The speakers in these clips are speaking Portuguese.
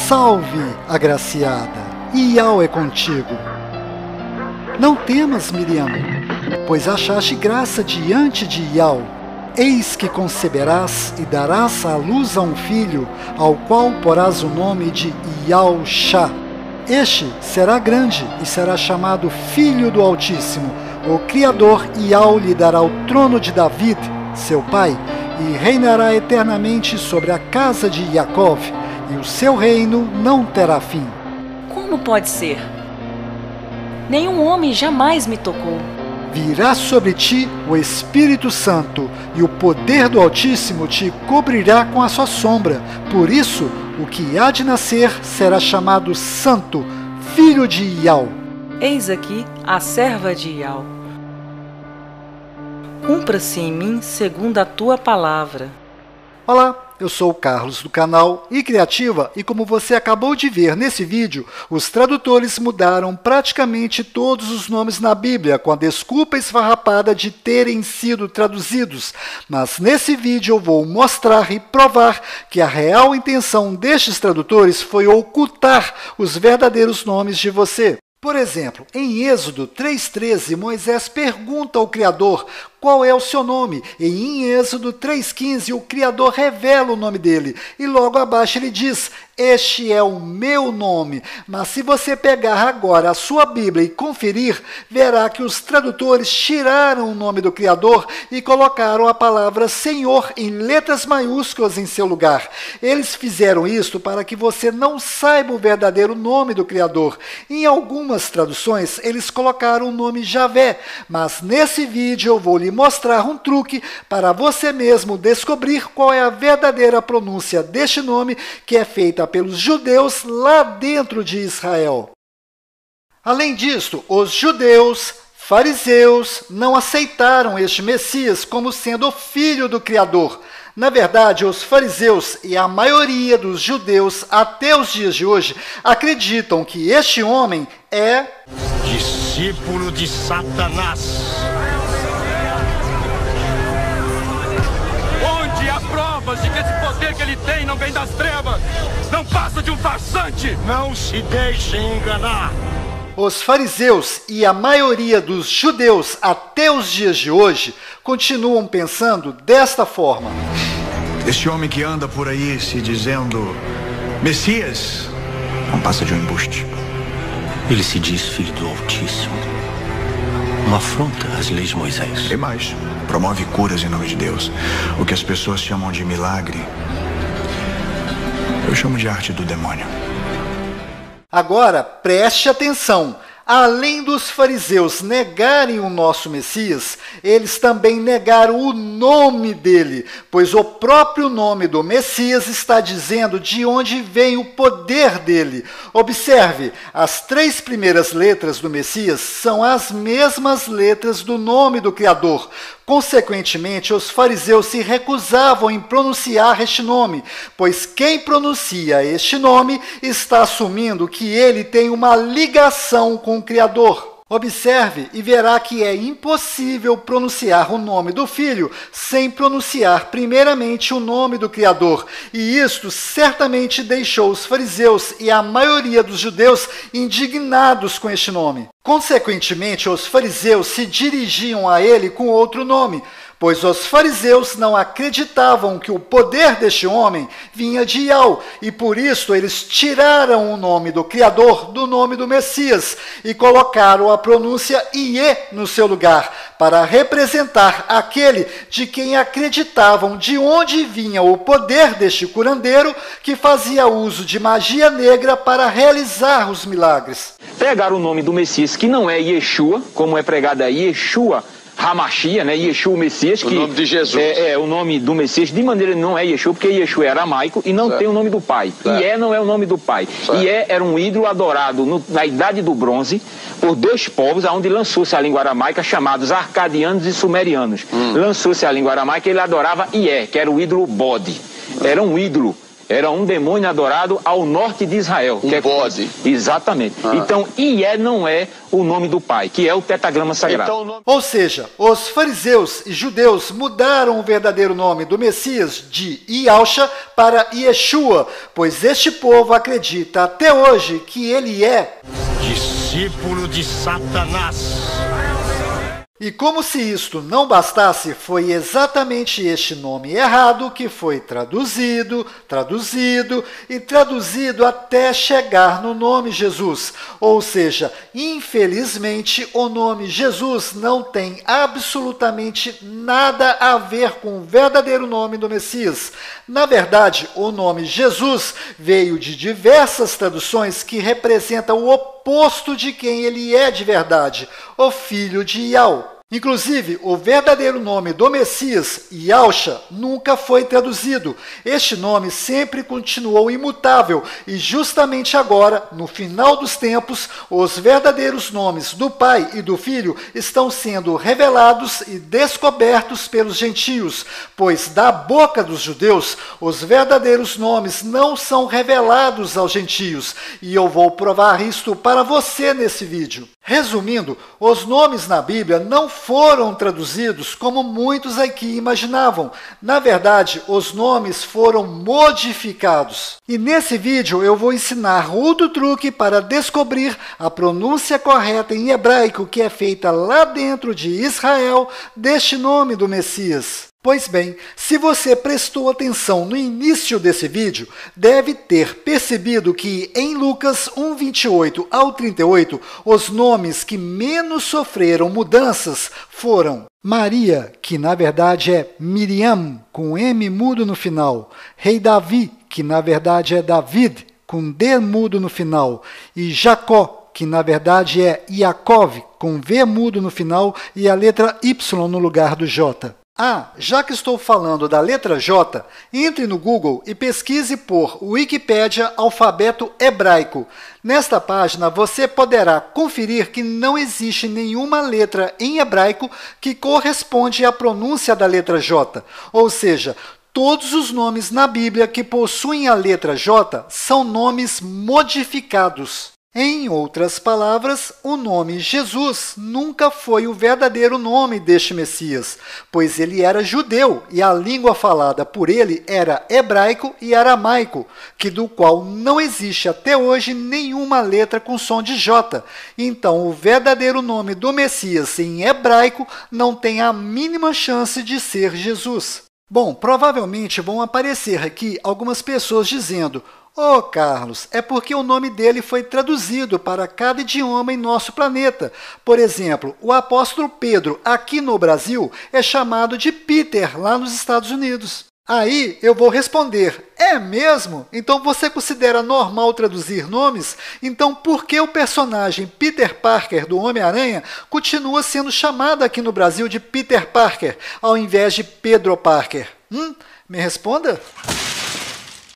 Salve, agraciada, Iau é contigo. Não temas, Miriam, pois achaste graça diante de Iau. Eis que conceberás e darás à luz a um filho, ao qual porás o nome de Iau-Shá. Este será grande e será chamado Filho do Altíssimo. O Criador Iau lhe dará o trono de David, seu pai, e reinará eternamente sobre a casa de Jacó, e o seu reino não terá fim. Como pode ser? Nenhum homem jamais me tocou. Virá sobre ti o Espírito Santo, e o poder do Altíssimo te cobrirá com a sua sombra. Por isso, o que há de nascer será chamado Santo, filho de Iau. Eis aqui a serva de Iau. Cumpra-se em mim segundo a tua palavra. Olá, eu sou o Carlos do canal iCriativa e como você acabou de ver nesse vídeo, os tradutores mudaram praticamente todos os nomes na Bíblia com a desculpa esfarrapada de terem sido traduzidos. Mas nesse vídeo eu vou mostrar e provar que a real intenção destes tradutores foi ocultar os verdadeiros nomes de você. Por exemplo, em Êxodo 3,13, Moisés pergunta ao Criador qual é o seu nome, e em Êxodo 3,15 o Criador revela o nome dele, e logo abaixo ele diz, este é o meu nome. Mas se você pegar agora a sua Bíblia e conferir, verá que os tradutores tiraram o nome do Criador e colocaram a palavra Senhor em letras maiúsculas em seu lugar. Eles fizeram isto para que você não saiba o verdadeiro nome do Criador. Em algumas traduções, eles colocaram o nome Javé, mas nesse vídeo eu vou lhe mostrar um truque para você mesmo descobrir qual é a verdadeira pronúncia deste nome que é feita pelos judeus lá dentro de Israel. Além disto, os judeus, fariseus, não aceitaram este Messias como sendo o filho do Criador. Na verdade, os fariseus e a maioria dos judeus até os dias de hoje acreditam que este homem é discípulo de Satanás. Onde há provas de que esse poder que ele tem não vem das trevas, não passa de um farsante. Não se deixem enganar. Os fariseus e a maioria dos judeus até os dias de hoje continuam pensando desta forma. Este homem que anda por aí se dizendo Messias não passa de um embuste. Ele se diz filho do Altíssimo. Uma afronta às leis de Moisés. E mais, promove curas em nome de Deus. O que as pessoas chamam de milagre, eu chamo de arte do demônio. Agora, preste atenção. Além dos fariseus negarem o nosso Messias, eles também negaram o nome dele, pois o próprio nome do Messias está dizendo de onde vem o poder dele. Observe, as 3 primeiras letras do Messias são as mesmas letras do nome do Criador. Consequentemente, os fariseus se recusavam em pronunciar este nome, pois quem pronuncia este nome está assumindo que ele tem uma ligação com o Criador. Observe e verá que é impossível pronunciar o nome do Filho sem pronunciar primeiramente o nome do Criador. E isto certamente deixou os fariseus e a maioria dos judeus indignados com este nome. Consequentemente, os fariseus se dirigiam a ele com outro nome, pois os fariseus não acreditavam que o poder deste homem vinha de Iau, e por isso eles tiraram o nome do Criador do nome do Messias e colocaram a pronúncia Iê no seu lugar, para representar aquele de quem acreditavam de onde vinha o poder deste curandeiro que fazia uso de magia negra para realizar os milagres. Pegaram o nome do Messias, que não é Yeshua, como é pregado aí, Yeshua Hamashia, né? Yeshua, o Messias, que o nome de Jesus. É o nome do Messias, de maneira não é Yeshua, porque Yeshua é aramaico e não tem o nome do pai. Ié não é o nome do pai. Ié era um ídolo adorado na Idade do Bronze por 2 povos, onde lançou-se a língua aramaica, chamados arcadianos e sumerianos. Lançou-se a língua aramaica e ele adorava Ié, que era o ídolo bode. Era um ídolo era um demônio adorado ao norte de Israel. Um bode. Exatamente. Então, Ié não é o nome do pai, que é o tetragrama sagrado. Então, Ou seja, os fariseus e judeus mudaram o verdadeiro nome do Messias de Yahshua para Yeshua, pois este povo acredita até hoje que ele é Discípulo de Satanás. E como se isto não bastasse, foi exatamente este nome errado que foi traduzido até chegar no nome Jesus. Ou seja, infelizmente, o nome Jesus não tem absolutamente nada a ver com o verdadeiro nome do Messias. Na verdade, o nome Jesus veio de diversas traduções que representam o oposto de quem ele é de verdade, o filho de Yahweh. Inclusive, o verdadeiro nome do Messias, Yahshua, nunca foi traduzido. Este nome sempre continuou imutável e justamente agora, no final dos tempos, os verdadeiros nomes do Pai e do Filho estão sendo revelados e descobertos pelos gentios, pois da boca dos judeus, os verdadeiros nomes não são revelados aos gentios, e eu vou provar isto para você nesse vídeo. Resumindo, os nomes na Bíblia não foram traduzidos como muitos aqui imaginavam. Na verdade, os nomes foram modificados. E nesse vídeo eu vou ensinar outro truque para descobrir a pronúncia correta em hebraico que é feita lá dentro de Israel deste nome do Messias. Pois bem, se você prestou atenção no início desse vídeo, deve ter percebido que em Lucas 1:28 ao 38, os nomes que menos sofreram mudanças foram Maria, que na verdade é Miriam, com M mudo no final, Rei Davi, que na verdade é David, com D mudo no final, e Jacó, que na verdade é Yaakov, com V mudo no final e a letra Y no lugar do J. Já que estou falando da letra J, entre no Google e pesquise por Wikipédia alfabeto hebraico. Nesta página você poderá conferir que não existe nenhuma letra em hebraico que corresponde à pronúncia da letra J, ou seja, todos os nomes na Bíblia que possuem a letra J são nomes modificados. Em outras palavras, o nome Jesus nunca foi o verdadeiro nome deste Messias, pois ele era judeu e a língua falada por ele era hebraico e aramaico, que do qual não existe até hoje nenhuma letra com som de J. Então, o verdadeiro nome do Messias em hebraico não tem a mínima chance de ser Jesus. Bom, provavelmente vão aparecer aqui algumas pessoas dizendo: "Ô Carlos, é porque o nome dele foi traduzido para cada idioma em nosso planeta. Por exemplo, o apóstolo Pedro, aqui no Brasil, é chamado de Peter, lá nos Estados Unidos." Aí eu vou responder: é mesmo? Então você considera normal traduzir nomes? Então por que o personagem Peter Parker do Homem-Aranha continua sendo chamado aqui no Brasil de Peter Parker, ao invés de Pedro Parker? Me responda?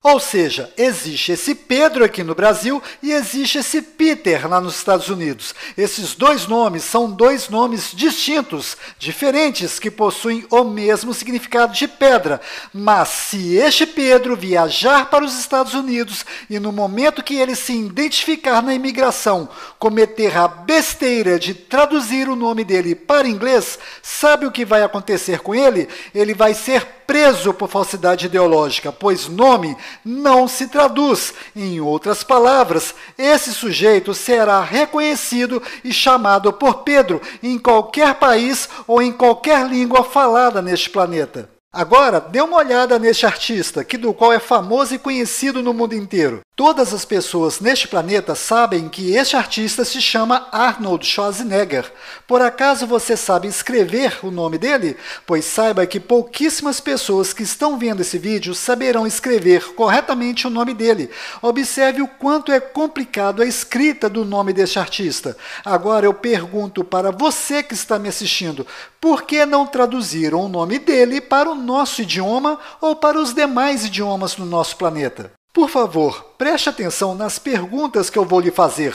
Ou seja, existe esse Pedro aqui no Brasil e existe esse Peter lá nos Estados Unidos. Esses dois nomes são dois nomes distintos, diferentes, que possuem o mesmo significado de pedra. Mas se este Pedro viajar para os Estados Unidos e no momento que ele se identificar na imigração, cometer a besteira de traduzir o nome dele para inglês, sabe o que vai acontecer com ele? Ele vai ser preso por falsidade ideológica, pois nome não se traduz. Em outras palavras, esse sujeito será reconhecido e chamado por Pedro em qualquer país ou em qualquer língua falada neste planeta. Agora, dê uma olhada neste artista, do qual é famoso e conhecido no mundo inteiro. Todas as pessoas neste planeta sabem que este artista se chama Arnold Schwarzenegger. Por acaso você sabe escrever o nome dele? Pois saiba que pouquíssimas pessoas que estão vendo esse vídeo saberão escrever corretamente o nome dele. Observe o quanto é complicado a escrita do nome deste artista. Agora eu pergunto para você que está me assistindo, por que não traduziram o nome dele para o nosso idioma ou para os demais idiomas do nosso planeta? Por favor, preste atenção nas perguntas que eu vou lhe fazer.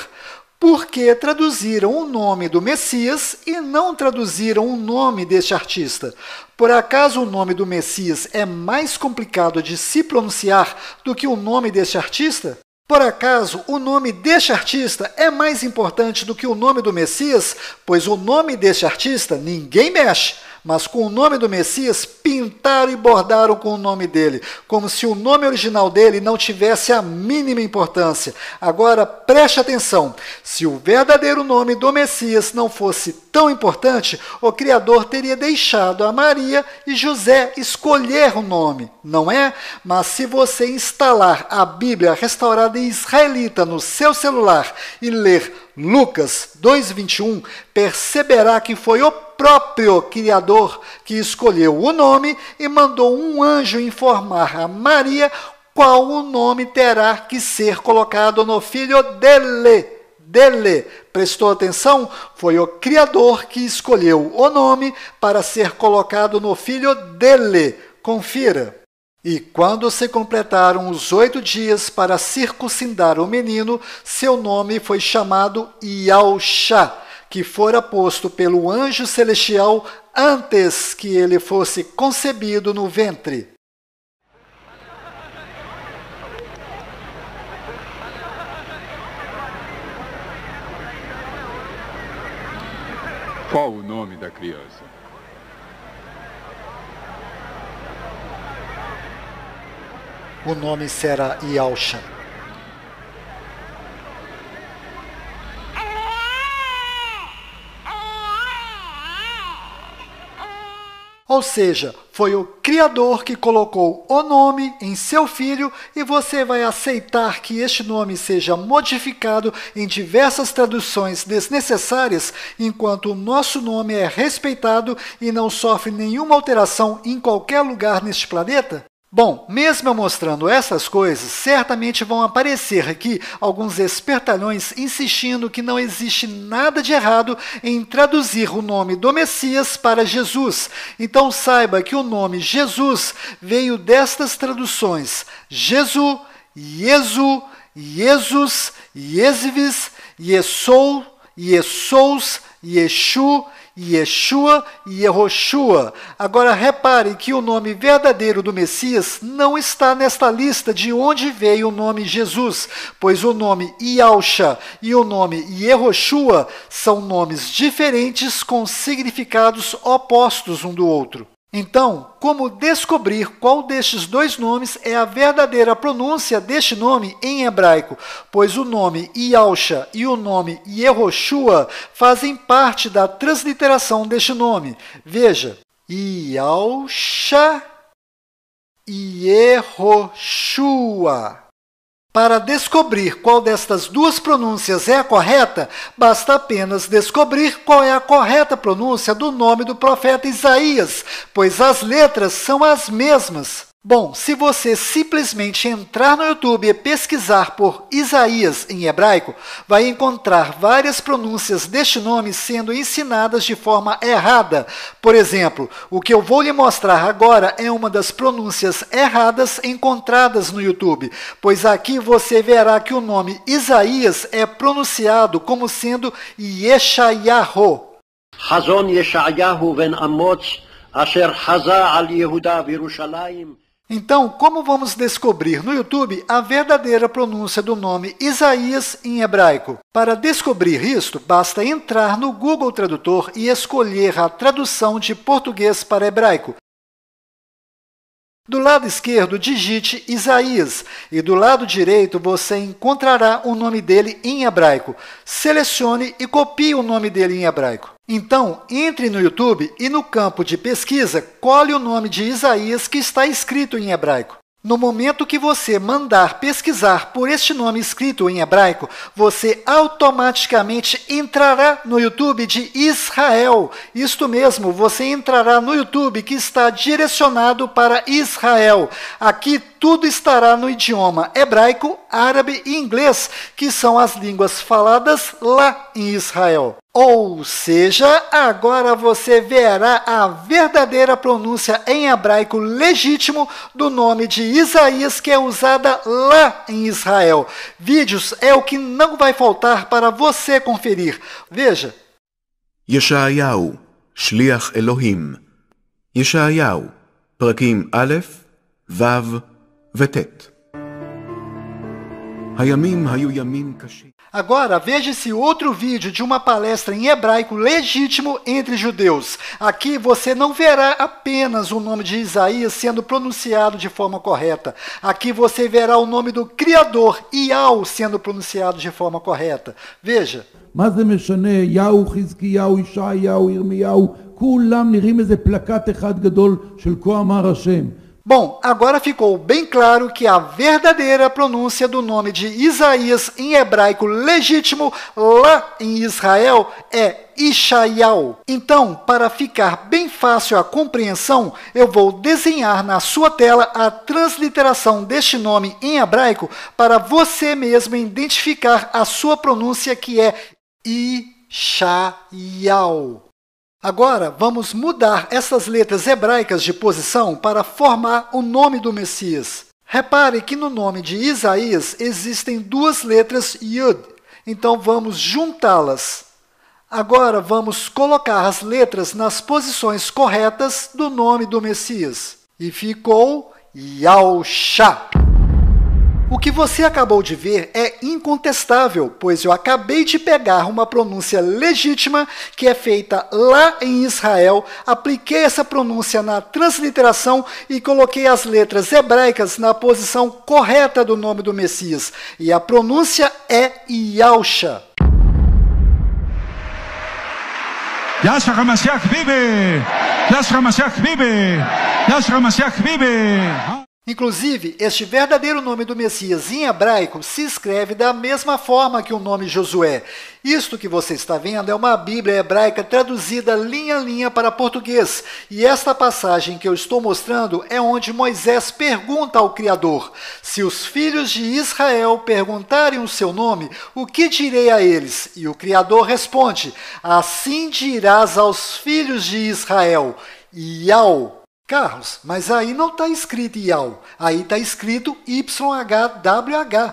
porque traduziram o nome do Messias e não traduziram o nome deste artista. Por acaso o nome do Messias é mais complicado de se pronunciar do que o nome deste artista? Por acaso o nome deste artista é mais importante do que o nome do Messias? Pois o nome deste artista ninguém mexe, mas com o nome do Messias pintaram e bordaram com o nome dele, como se o nome original dele não tivesse a mínima importância. Agora preste atenção, se o verdadeiro nome do Messias não fosse tão importante, o Criador teria deixado a Maria e José escolher o nome, não é? Mas se você instalar a Bíblia restaurada em israelita no seu celular e ler Lucas 2:21, perceberá que foi o próprio Criador que escolheu o nome e mandou um anjo informar a Maria qual o nome terá que ser colocado no filho dele. Prestou atenção? Foi o Criador que escolheu o nome para ser colocado no filho dele. Confira. E quando se completaram os 8 dias para circuncidar o menino, seu nome foi chamado Iaúxa, que fora posto pelo anjo celestial antes que ele fosse concebido no ventre. Qual o nome da criança? O nome será Iaúxa. Ou seja, foi o Criador que colocou o nome em seu filho e você vai aceitar que este nome seja modificado em diversas traduções desnecessárias, enquanto o nosso nome é respeitado e não sofre nenhuma alteração em qualquer lugar neste planeta? Bom, mesmo eu mostrando essas coisas, certamente vão aparecer aqui alguns espertalhões insistindo que não existe nada de errado em traduzir o nome do Messias para Jesus. Então saiba que o nome Jesus veio destas traduções: Jesu, Iesu, Iesus, Iesvis, Iesou, Iesous, Yeshu, Yeshua e Yehoshua. Agora repare que o nome verdadeiro do Messias não está nesta lista de onde veio o nome Jesus, pois o nome Iaúxa e o nome Yehoshua são nomes diferentes com significados opostos um do outro. Então, como descobrir qual destes dois nomes é a verdadeira pronúncia deste nome em hebraico? Pois o nome Iaúxa e o nome Yehoshua fazem parte da transliteração deste nome. Veja, Iaúxa e Yehoshua. Para descobrir qual destas duas pronúncias é a correta, basta apenas descobrir qual é a correta pronúncia do nome do profeta Isaías, pois as letras são as mesmas. Bom, se você simplesmente entrar no YouTube e pesquisar por Isaías em hebraico, vai encontrar várias pronúncias deste nome sendo ensinadas de forma errada. Por exemplo, o que eu vou lhe mostrar agora é uma das pronúncias erradas encontradas no YouTube, pois aqui você verá que o nome Isaías é pronunciado como sendo Yeshayahu. Hazon Yeshayahu ben Amoz, asher haza al Yehuda v'Yerushalayim. Então, como vamos descobrir no YouTube a verdadeira pronúncia do nome Isaías em hebraico? Para descobrir isto, basta entrar no Google Tradutor e escolher a tradução de português para hebraico. Do lado esquerdo, digite Isaías e do lado direito você encontrará o nome dele em hebraico. Selecione e copie o nome dele em hebraico. Então, entre no YouTube e no campo de pesquisa, colhe o nome de Isaías que está escrito em hebraico. No momento que você mandar pesquisar por este nome escrito em hebraico, você automaticamente entrará no YouTube de Israel. Isto mesmo, você entrará no YouTube que está direcionado para Israel. Aqui tudo estará no idioma hebraico, árabe e inglês, que são as línguas faladas lá em Israel. Ou seja, agora você verá a verdadeira pronúncia em hebraico legítimo do nome de Isaías, que é usada lá em Israel. Vídeos é o que não vai faltar para você conferir. Veja. ישעיהו, שליח אלוהים. ישעיהו, פרקים א', ו' וט'. הימים היו ימים קשים. Agora, veja esse outro vídeo de uma palestra em hebraico legítimo entre judeus. Aqui você não verá apenas o nome de Isaías sendo pronunciado de forma correta. Aqui você verá o nome do Criador, Iau, sendo pronunciado de forma correta. Veja. מה זה משנה? יהו, חזקיהו, ישעיהו, ירמיהו, כולם נראים איזה פלקט אחד גדול של כה אמר השם. Bom, agora ficou bem claro que a verdadeira pronúncia do nome de Isaías em hebraico legítimo lá em Israel é Ishaiau. Então, para ficar bem fácil a compreensão, eu vou desenhar na sua tela a transliteração deste nome em hebraico para você mesmo identificar a sua pronúncia, que é Ishaiau. Agora, vamos mudar essas letras hebraicas de posição para formar o nome do Messias. Repare que no nome de Isaías existem duas letras Yud, então vamos juntá-las. Agora, vamos colocar as letras nas posições corretas do nome do Messias. E ficou Yahusha. O que você acabou de ver é incontestável, pois eu acabei de pegar uma pronúncia legítima que é feita lá em Israel, apliquei essa pronúncia na transliteração e coloquei as letras hebraicas na posição correta do nome do Messias. E a pronúncia é Yahusha. Yashua HaMashiach Bibi! Yashua HaMashiach Bibi! Yashua HaMashiach Bibi! Inclusive, este verdadeiro nome do Messias em hebraico se escreve da mesma forma que o nome Josué. Isto que você está vendo é uma Bíblia hebraica traduzida linha a linha para português. E esta passagem que eu estou mostrando é onde Moisés pergunta ao Criador: se os filhos de Israel perguntarem o seu nome, o que direi a eles? E o Criador responde: assim dirás aos filhos de Israel, Yau. Carlos, mas aí não está escrito Iau, aí está escrito YHWH.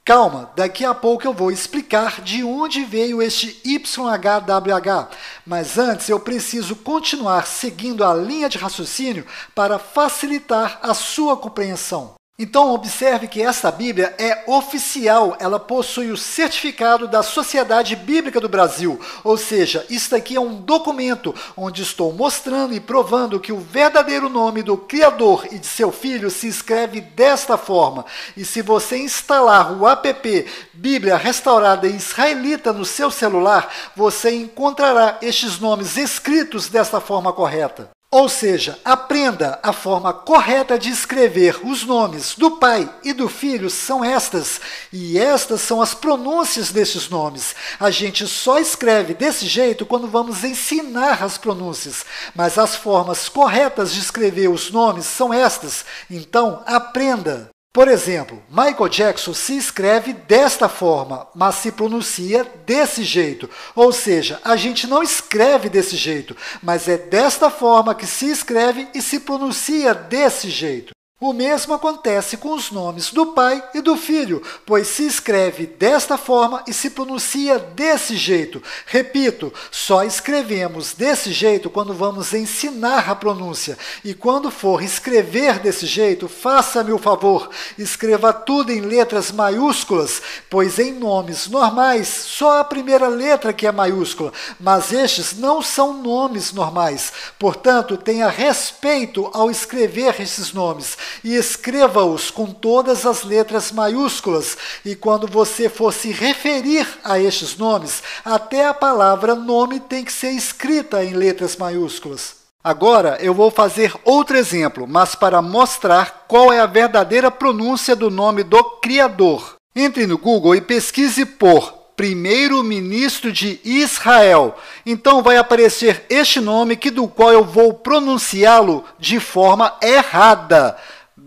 Calma, daqui a pouco eu vou explicar de onde veio este YHWH, mas antes eu preciso continuar seguindo a linha de raciocínio para facilitar a sua compreensão. Então, observe que esta Bíblia é oficial, ela possui o certificado da Sociedade Bíblica do Brasil, ou seja, isto aqui é um documento onde estou mostrando e provando que o verdadeiro nome do Criador e de seu Filho se escreve desta forma. E se você instalar o app Bíblia Restaurada Israelita no seu celular, você encontrará estes nomes escritos desta forma correta. Ou seja, aprenda a forma correta de escrever os nomes do Pai e do Filho são estas, e estas são as pronúncias desses nomes. A gente só escreve desse jeito quando vamos ensinar as pronúncias, mas as formas corretas de escrever os nomes são estas, então aprenda. Por exemplo, Michael Jackson se escreve desta forma, mas se pronuncia desse jeito. Ou seja, a gente não escreve desse jeito, mas é desta forma que se escreve e se pronuncia desse jeito. O mesmo acontece com os nomes do Pai e do Filho, pois se escreve desta forma e se pronuncia desse jeito. Repito, só escrevemos desse jeito quando vamos ensinar a pronúncia. E quando for escrever desse jeito, faça-me o favor, escreva tudo em letras maiúsculas, pois em nomes normais só a primeira letra que é maiúscula, mas estes não são nomes normais. Portanto, tenha respeito ao escrever esses nomes. E escreva-os com todas as letras maiúsculas. E quando você for se referir a estes nomes, até a palavra nome tem que ser escrita em letras maiúsculas. Agora eu vou fazer outro exemplo, mas para mostrar qual é a verdadeira pronúncia do nome do Criador. Entre no Google e pesquise por primeiro-ministro de Israel. Então vai aparecer este nome do qual eu vou pronunciá-lo de forma errada.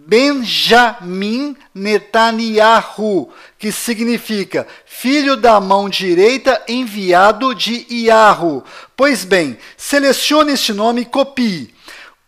Benjamin Netanyahu, que significa filho da mão direita enviado de Yahu. Pois bem, selecione este nome e copie.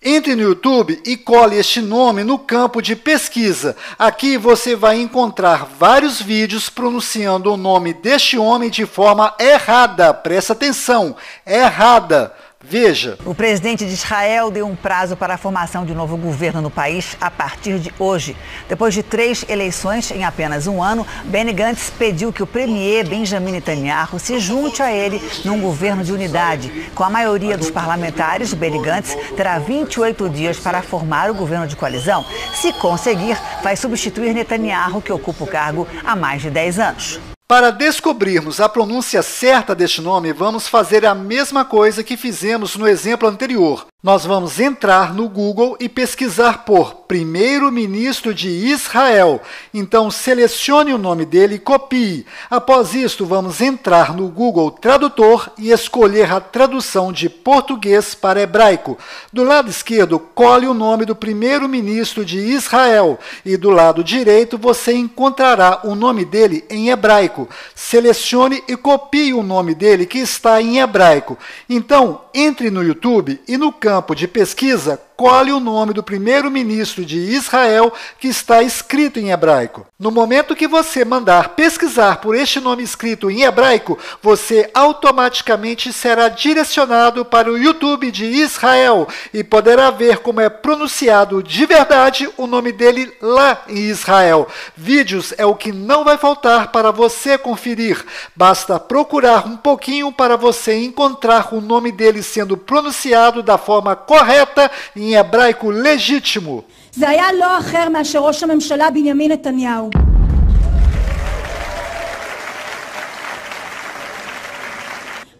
Entre no YouTube e cole este nome no campo de pesquisa. Aqui você vai encontrar vários vídeos pronunciando o nome deste homem de forma errada. Presta atenção, errada. Veja. O presidente de Israel deu um prazo para a formação de um novo governo no país a partir de hoje. Depois de 3 eleições em apenas um ano, Benny Gantz pediu que o premier Benjamin Netanyahu se junte a ele num governo de unidade. Com a maioria dos parlamentares, Benny Gantz terá 28 dias para formar o governo de coalizão. Se conseguir, vai substituir Netanyahu, que ocupa o cargo há mais de 10 anos. Para descobrirmos a pronúncia certa deste nome, vamos fazer a mesma coisa que fizemos no exemplo anterior. Nós vamos entrar no Google e pesquisar por primeiro-ministro de Israel. Então, selecione o nome dele e copie. Após isto, vamos entrar no Google Tradutor e escolher a tradução de português para hebraico. Do lado esquerdo, cole o nome do primeiro-ministro de Israel e do lado direito você encontrará o nome dele em hebraico. Selecione e copie o nome dele que está em hebraico. Então, entre no YouTube e no campo de pesquisa, cole o nome do primeiro-ministro de Israel que está escrito em hebraico. No momento que você mandar pesquisar por este nome escrito em hebraico, você automaticamente será direcionado para o YouTube de Israel e poderá ver como é pronunciado de verdade o nome dele lá em Israel. Vídeos é o que não vai faltar para você conferir. Basta procurar um pouquinho para você encontrar o nome dele sendo pronunciado da forma correta em hebraico legítimo. זה היה לא אחר מאשר ראש הממשלה בנימין נתניהו.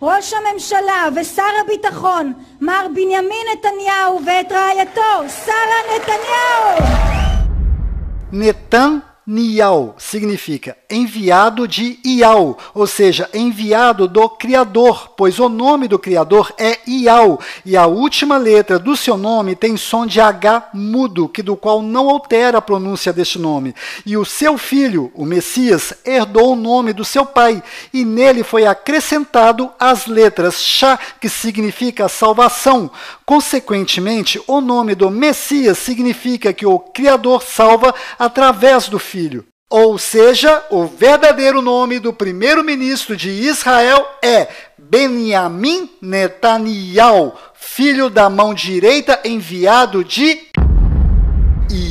ראש הממשלה ושר הביטחון מר בנימין נתניהו ואת רעייתו שרה נתניהו. Netanyahu significa enviado de Yahu, ou seja, enviado do Criador, pois o nome do Criador é Yahu, e a última letra do seu nome tem som de H mudo, do qual não altera a pronúncia deste nome. E o seu filho, o Messias, herdou o nome do seu pai, e nele foi acrescentado as letras Shah, que significa salvação. Consequentemente, o nome do Messias significa que o Criador salva através do Filho. Ou seja, o verdadeiro nome do primeiro-ministro de Israel é Benjamin Netanyahu, filho da mão direita enviado de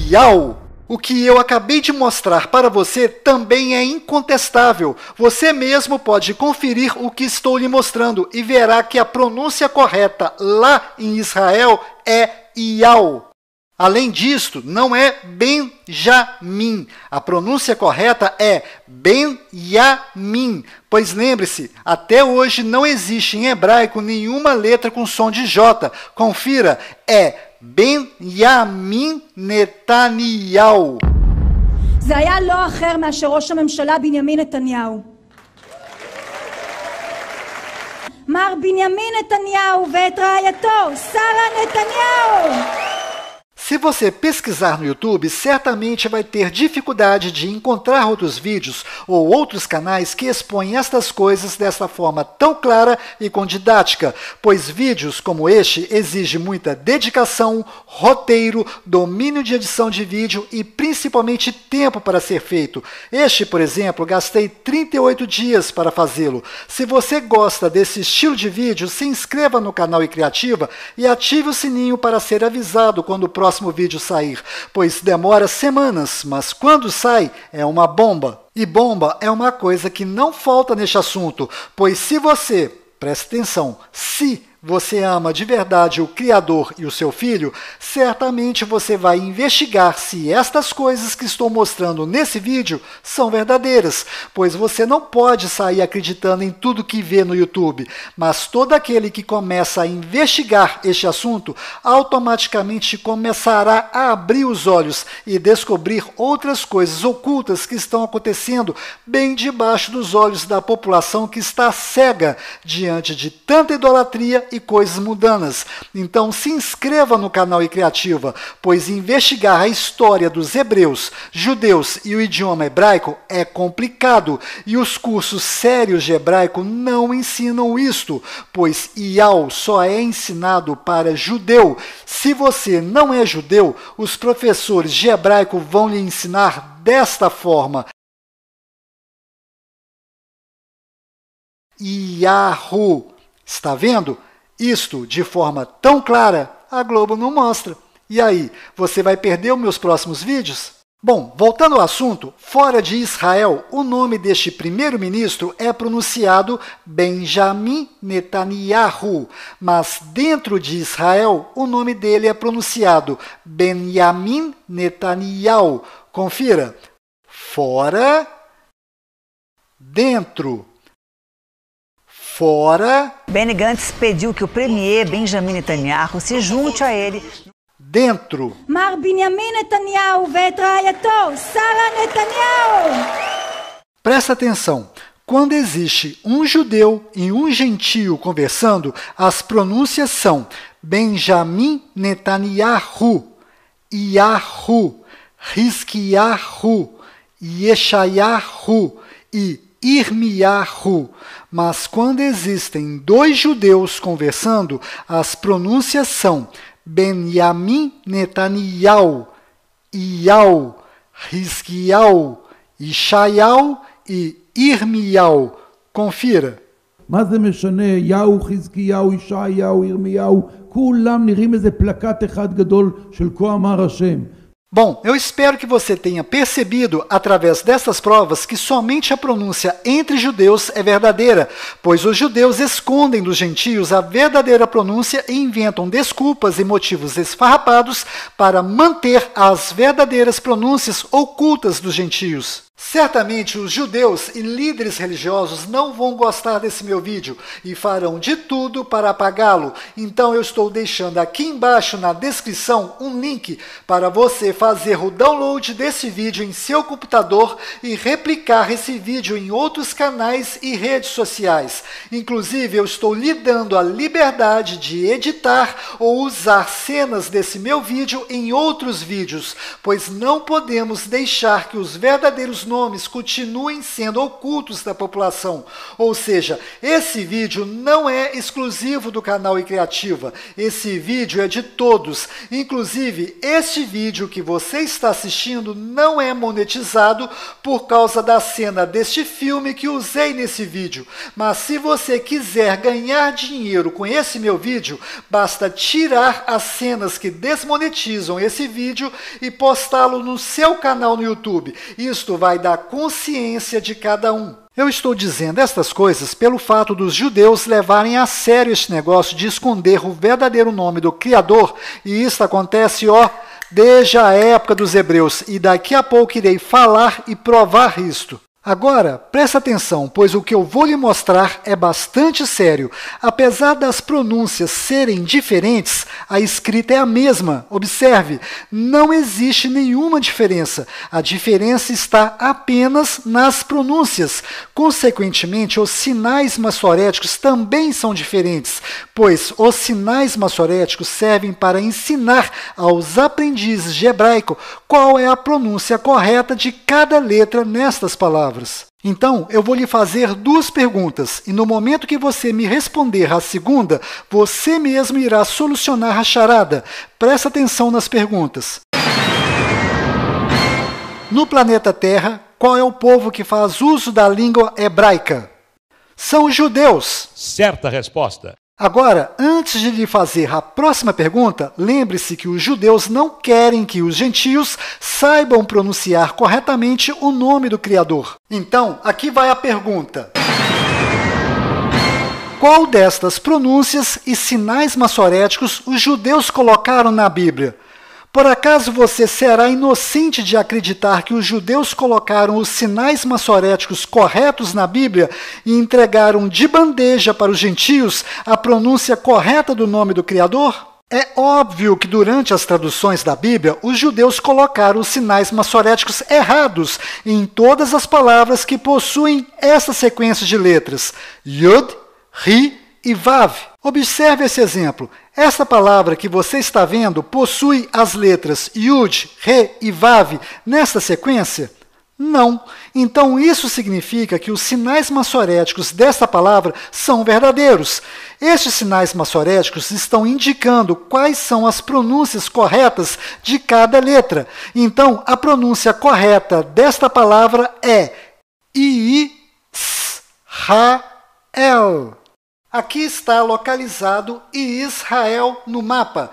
Yahu. O que eu acabei de mostrar para você também é incontestável. Você mesmo pode conferir o que estou lhe mostrando e verá que a pronúncia correta lá em Israel é Yahu. Além disto, não é Benjamin. A pronúncia correta é Benjamin. Pois lembre-se, até hoje não existe em hebraico nenhuma letra com som de J. Confira, é Benjamin Netanyahu. זה היה לא אחר מאשר ראש הממשלה בנימין נתניהו. מר בנימין נתניהו ואת רעייתו שרה נתניהו. Se você pesquisar no YouTube, certamente vai ter dificuldade de encontrar outros vídeos ou outros canais que expõem estas coisas dessa forma tão clara e com didática, pois vídeos como este exigem muita dedicação, roteiro, domínio de edição de vídeo e principalmente tempo para ser feito. Este, por exemplo, gastei 38 dias para fazê-lo. Se você gosta desse estilo de vídeo, se inscreva no canal iCriativa e ative o sininho para ser avisado quando o próximo vídeo sair, pois demora semanas, mas quando sai é uma bomba. E bomba é uma coisa que não falta neste assunto, pois se você, preste atenção, se você ama de verdade o Criador e o seu Filho, certamente você vai investigar se estas coisas que estou mostrando nesse vídeo são verdadeiras, pois você não pode sair acreditando em tudo que vê no YouTube, mas todo aquele que começa a investigar este assunto automaticamente começará a abrir os olhos e descobrir outras coisas ocultas que estão acontecendo bem debaixo dos olhos da população que está cega diante de tanta idolatria e e coisas mundanas. Então se inscreva no canal iCriativa, pois investigar a história dos hebreus, judeus e o idioma hebraico é complicado, e os cursos sérios de hebraico não ensinam isto, pois Iau só é ensinado para judeu. Se você não é judeu, os professores de hebraico vão lhe ensinar desta forma: Yahu. Está vendo? Isto de forma tão clara, a Globo não mostra. E aí, você vai perder os meus próximos vídeos? Bom, voltando ao assunto, fora de Israel, o nome deste primeiro-ministro é pronunciado Benjamin Netanyahu, mas dentro de Israel, o nome dele é pronunciado Benjamin Netanyahu. Confira. Fora, dentro. Fora. Benny Gantz pediu que o premier Benjamin Netanyahu se junte a ele. Dentro. Mar Benjamin Netanyahu ואת רעייתו, Sara Netanyahu. Presta atenção. Quando existe um judeu e um gentio conversando, as pronúncias são Benjamin Netanyahu, Yahu, Hizkiyahu, Yeshayahu e Irmiyahu. Mas quando existem dois judeus conversando, as pronúncias são Benjamin Netanyahu, Iau, Hizkiyahu, Yeshayahu e Irmiyahu. Confira. מה זה משנה? יהו, חזקיהו, ישעיהו, ירמיהו, כולם נראים איזה פלקט אחד גדול של כה אמר השם. Bom, eu espero que você tenha percebido, através dessas provas, que somente a pronúncia entre judeus é verdadeira, pois os judeus escondem dos gentios a verdadeira pronúncia e inventam desculpas e motivos esfarrapados para manter as verdadeiras pronúncias ocultas dos gentios. Certamente os judeus e líderes religiosos não vão gostar desse meu vídeo e farão de tudo para apagá-lo. Então eu estou deixando aqui embaixo na descrição um link para você fazer o download desse vídeo em seu computador e replicar esse vídeo em outros canais e redes sociais. Inclusive eu estou lhe dando a liberdade de editar ou usar cenas desse meu vídeo em outros vídeos, pois não podemos deixar que os verdadeiros nomes continuem sendo ocultos da população. Ou seja, esse vídeo não é exclusivo do canal iCriativa. Esse vídeo é de todos. Inclusive, este vídeo que você está assistindo não é monetizado por causa da cena deste filme que usei nesse vídeo. Mas se você quiser ganhar dinheiro com esse meu vídeo, basta tirar as cenas que desmonetizam esse vídeo e postá-lo no seu canal no YouTube. Isto vai dar consciência de cada um. Eu estou dizendo estas coisas pelo fato dos judeus levarem a sério este negócio de esconder o verdadeiro nome do Criador, e isso acontece, desde a época dos hebreus, e daqui a pouco irei falar e provar isto. Agora, presta atenção, pois o que eu vou lhe mostrar é bastante sério. Apesar das pronúncias serem diferentes, a escrita é a mesma. Observe, não existe nenhuma diferença. A diferença está apenas nas pronúncias. Consequentemente, os sinais massoréticos também são diferentes, pois os sinais massoréticos servem para ensinar aos aprendizes de hebraico qual é a pronúncia correta de cada letra nestas palavras. Então, eu vou lhe fazer duas perguntas, e no momento que você me responder a segunda, você mesmo irá solucionar a charada. Presta atenção nas perguntas. No planeta Terra, qual é o povo que faz uso da língua hebraica? São os judeus. Certa resposta. Agora, antes de lhe fazer a próxima pergunta, lembre-se que os judeus não querem que os gentios saibam pronunciar corretamente o nome do Criador. Então, aqui vai a pergunta. Qual destas pronúncias e sinais massoréticos os judeus colocaram na Bíblia? Por acaso você será inocente de acreditar que os judeus colocaram os sinais massoréticos corretos na Bíblia e entregaram de bandeja para os gentios a pronúncia correta do nome do Criador? É óbvio que durante as traduções da Bíblia, os judeus colocaram os sinais massoréticos errados em todas as palavras que possuem essa sequência de letras: Yod, Ri e Vav. Observe esse exemplo. Essa palavra que você está vendo possui as letras Yud, Re e Vav nesta sequência? Não. Então isso significa que os sinais massoréticos desta palavra são verdadeiros. Estes sinais massoréticos estão indicando quais são as pronúncias corretas de cada letra. Então a pronúncia correta desta palavra é Israel. Aqui está localizado Israel no mapa.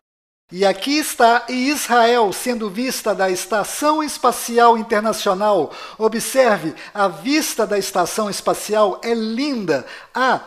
E aqui está Israel sendo vista da Estação Espacial Internacional. Observe, a vista da Estação Espacial é linda.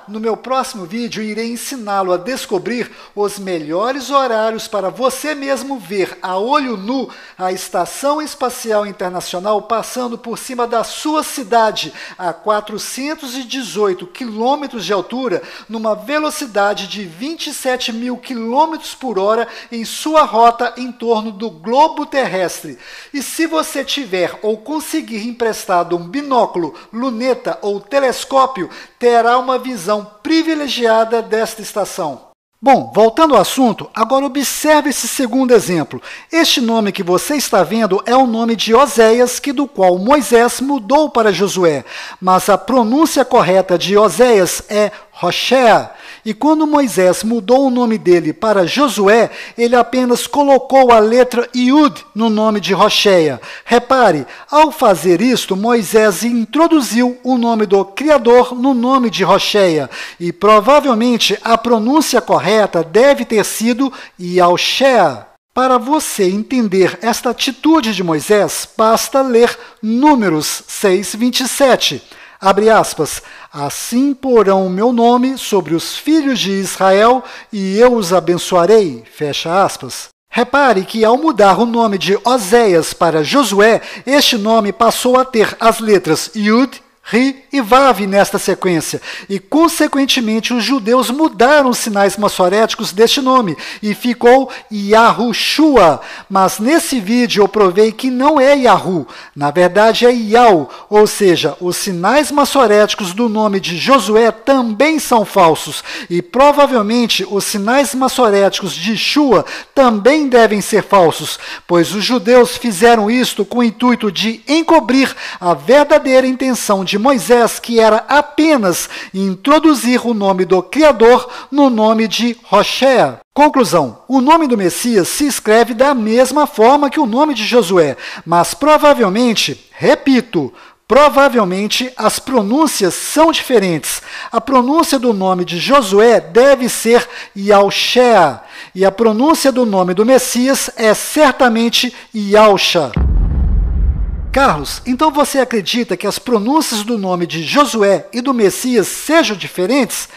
No meu próximo vídeo irei ensiná-lo a descobrir os melhores horários para você mesmo ver a olho nu a Estação Espacial Internacional passando por cima da sua cidade a 418 quilômetros de altura, numa velocidade de 27.000 quilômetros por hora em sua rota em torno do globo terrestre. E se você tiver ou conseguir emprestado um binóculo, luneta ou telescópio, terá uma visão privilegiada desta estação. Bom, voltando ao assunto, agora observe esse segundo exemplo. Este nome que você está vendo é o nome de Oséias, do qual Moisés mudou para Josué. Mas a pronúncia correta de Oséias é Hoshea. E quando Moisés mudou o nome dele para Josué, ele apenas colocou a letra Yud no nome de Hoshea. Repare, ao fazer isto, Moisés introduziu o nome do Criador no nome de Hoshea. E provavelmente a pronúncia correta deve ter sido Yahushua. Para você entender esta atitude de Moisés, basta ler Números 6:27. Abre aspas, assim porão o meu nome sobre os filhos de Israel e eu os abençoarei, fecha aspas. Repare que ao mudar o nome de Oséias para Josué, este nome passou a ter as letras Yud, Ri e Vav nesta sequência, e consequentemente os judeus mudaram os sinais massoréticos deste nome, e ficou Yahushua, mas nesse vídeo eu provei que não é Yahu, na verdade é Yau, ou seja, os sinais massoréticos do nome de Josué também são falsos, e provavelmente os sinais massoréticos de Shua também devem ser falsos, pois os judeus fizeram isto com o intuito de encobrir a verdadeira intenção de Moisés, que era apenas introduzir o nome do Criador no nome de Hoshea. Conclusão, o nome do Messias se escreve da mesma forma que o nome de Josué, mas provavelmente, repito, provavelmente as pronúncias são diferentes. A pronúncia do nome de Josué deve ser Yahushua, e a pronúncia do nome do Messias é certamente Yahusha. Carlos, então você acredita que as pronúncias do nome de Josué e do Messias sejam diferentes?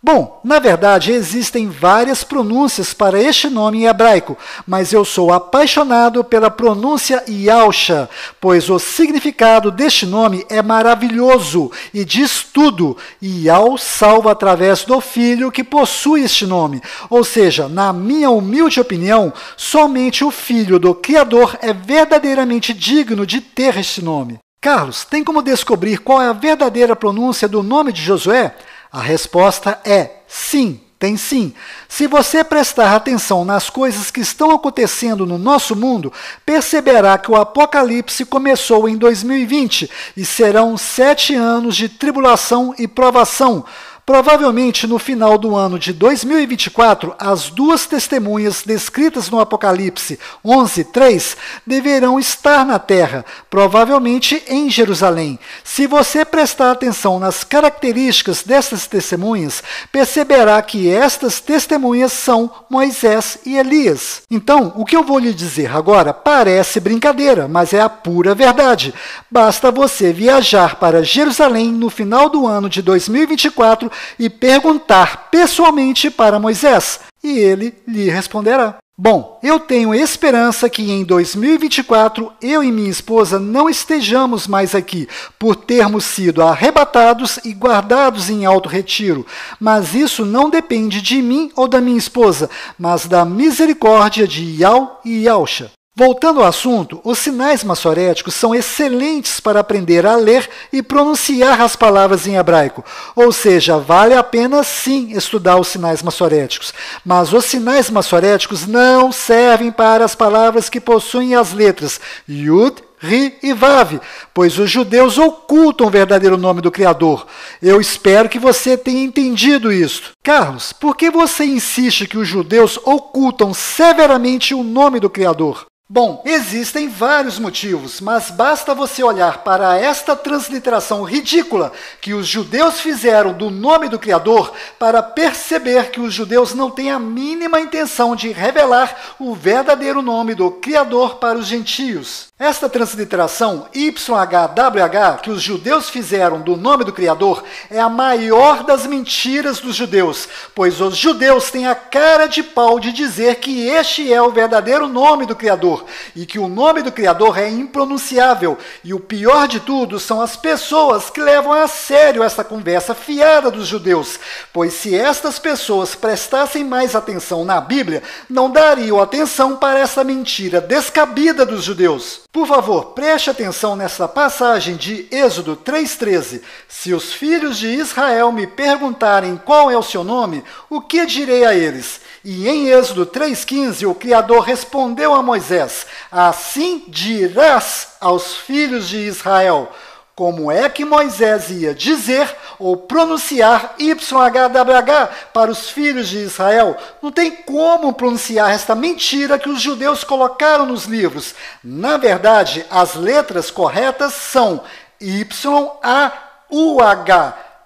Bom, na verdade existem várias pronúncias para este nome em hebraico, mas eu sou apaixonado pela pronúncia Yahusha, pois o significado deste nome é maravilhoso e diz tudo. Yah salva através do Filho que possui este nome, ou seja, na minha humilde opinião, somente o Filho do Criador é verdadeiramente digno de ter este nome. Carlos, tem como descobrir qual é a verdadeira pronúncia do nome de Josué? A resposta é sim, tem sim. Se você prestar atenção nas coisas que estão acontecendo no nosso mundo, perceberá que o Apocalipse começou em 2020 e serão 7 anos de tribulação e provação. Provavelmente no final do ano de 2024, as duas testemunhas descritas no Apocalipse 11:3 deverão estar na terra, provavelmente em Jerusalém. Se você prestar atenção nas características dessas testemunhas, perceberá que estas testemunhas são Moisés e Elias. Então, o que eu vou lhe dizer agora parece brincadeira, mas é a pura verdade. Basta você viajar para Jerusalém no final do ano de 2024 e perguntar pessoalmente para Moisés, e ele lhe responderá. Bom, eu tenho esperança que em 2024 eu e minha esposa não estejamos mais aqui, por termos sido arrebatados e guardados em alto retiro, mas isso não depende de mim ou da minha esposa, mas da misericórdia de Yah e Yahusha. Voltando ao assunto, os sinais maçoréticos são excelentes para aprender a ler e pronunciar as palavras em hebraico. Ou seja, vale a pena sim estudar os sinais maçoréticos. Mas os sinais maçoréticos não servem para as palavras que possuem as letras Yud, Ri e Vav, pois os judeus ocultam o verdadeiro nome do Criador. Eu espero que você tenha entendido isso. Carlos, por que você insiste que os judeus ocultam severamente o nome do Criador? Bom, existem vários motivos, mas basta você olhar para esta transliteração ridícula que os judeus fizeram do nome do Criador para perceber que os judeus não têm a mínima intenção de revelar o verdadeiro nome do Criador para os gentios. Esta transliteração YHWH que os judeus fizeram do nome do Criador é a maior das mentiras dos judeus, pois os judeus têm a cara de pau de dizer que este é o verdadeiro nome do Criador e que o nome do Criador é impronunciável. E o pior de tudo são as pessoas que levam a sério essa conversa fiada dos judeus, pois se estas pessoas prestassem mais atenção na Bíblia, não dariam atenção para essa mentira descabida dos judeus. Por favor, preste atenção nessa passagem de Êxodo 3,13. Se os filhos de Israel me perguntarem qual é o seu nome, o que direi a eles? E em Êxodo 3,15, o Criador respondeu a Moisés: assim dirás aos filhos de Israel. Como é que Moisés ia dizer ou pronunciar YHWH para os filhos de Israel? Não tem como pronunciar esta mentira que os judeus colocaram nos livros. Na verdade, as letras corretas são YAUH.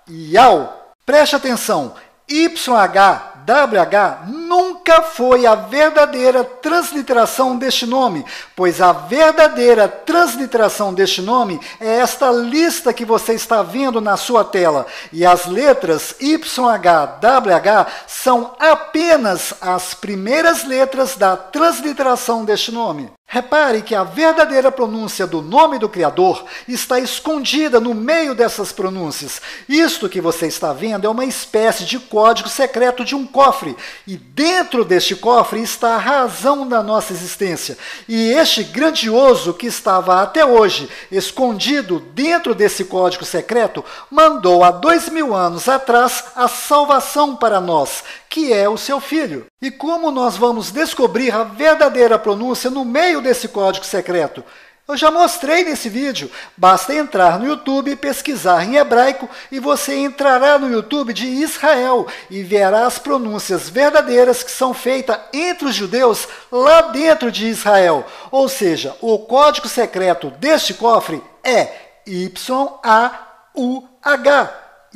Yau. Preste atenção. YHWH nunca foi a verdadeira transliteração deste nome, pois a verdadeira transliteração deste nome é esta lista que você está vendo na sua tela. E as letras YHWH são apenas as primeiras letras da transliteração deste nome. Repare que a verdadeira pronúncia do nome do Criador está escondida no meio dessas pronúncias. Isto que você está vendo é uma espécie de código secreto de um cofre. E dentro deste cofre está a razão da nossa existência. E este grandioso que estava até hoje escondido dentro desse código secreto mandou há 2000 anos atrás a salvação para nós, que é o seu Filho. E como nós vamos descobrir a verdadeira pronúncia no meio desse código secreto? Eu já mostrei nesse vídeo. Basta entrar no YouTube e pesquisar em hebraico e você entrará no YouTube de Israel e verá as pronúncias verdadeiras que são feitas entre os judeus lá dentro de Israel. Ou seja, o código secreto deste cofre é YAUH.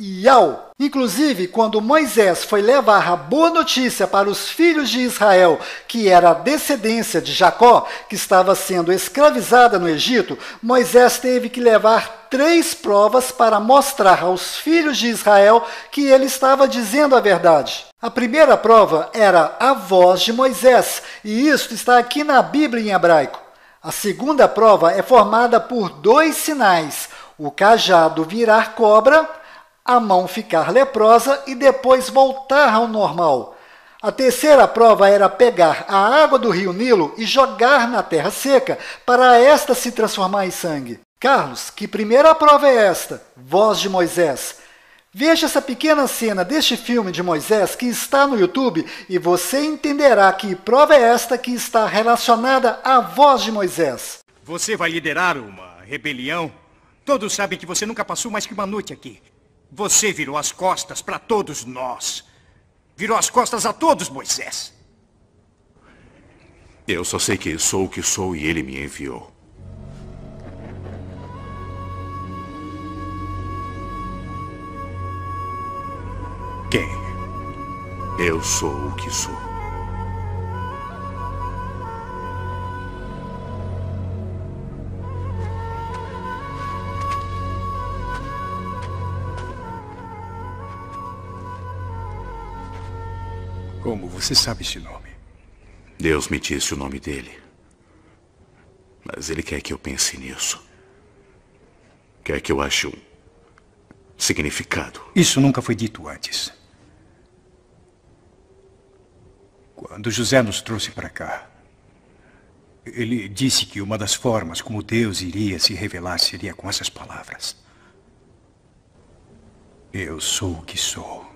Yau. Inclusive, quando Moisés foi levar a boa notícia para os filhos de Israel, que era a descendência de Jacó, que estava sendo escravizada no Egito, Moisés teve que levar 3 provas para mostrar aos filhos de Israel que ele estava dizendo a verdade. A primeira prova era a voz de Moisés, e isso está aqui na Bíblia em hebraico. A segunda prova é formada por 2 sinais: o cajado virar cobra, a mão ficar leprosa e depois voltar ao normal. A terceira prova era pegar a água do rio Nilo e jogar na terra seca para esta se transformar em sangue. Carlos, que primeira prova é esta? Voz de Moisés. Veja essa pequena cena deste filme de Moisés que está no YouTube e você entenderá que prova é esta que está relacionada à voz de Moisés. Você vai liderar uma rebelião? Todos sabem que você nunca passou mais que uma noite aqui. Você virou as costas para todos nós. Virou as costas a todos, Moisés. Eu só sei que sou o que sou e ele me enviou. Quem? Eu sou o que sou. Como você sabe esse nome? Deus me disse o nome dele. Mas ele quer que eu pense nisso. Quer que eu ache um significado. Isso nunca foi dito antes. Quando José nos trouxe para cá, Ele disse que uma das formas como Deus iria se revelar seria com essas palavras. Eu sou o que sou.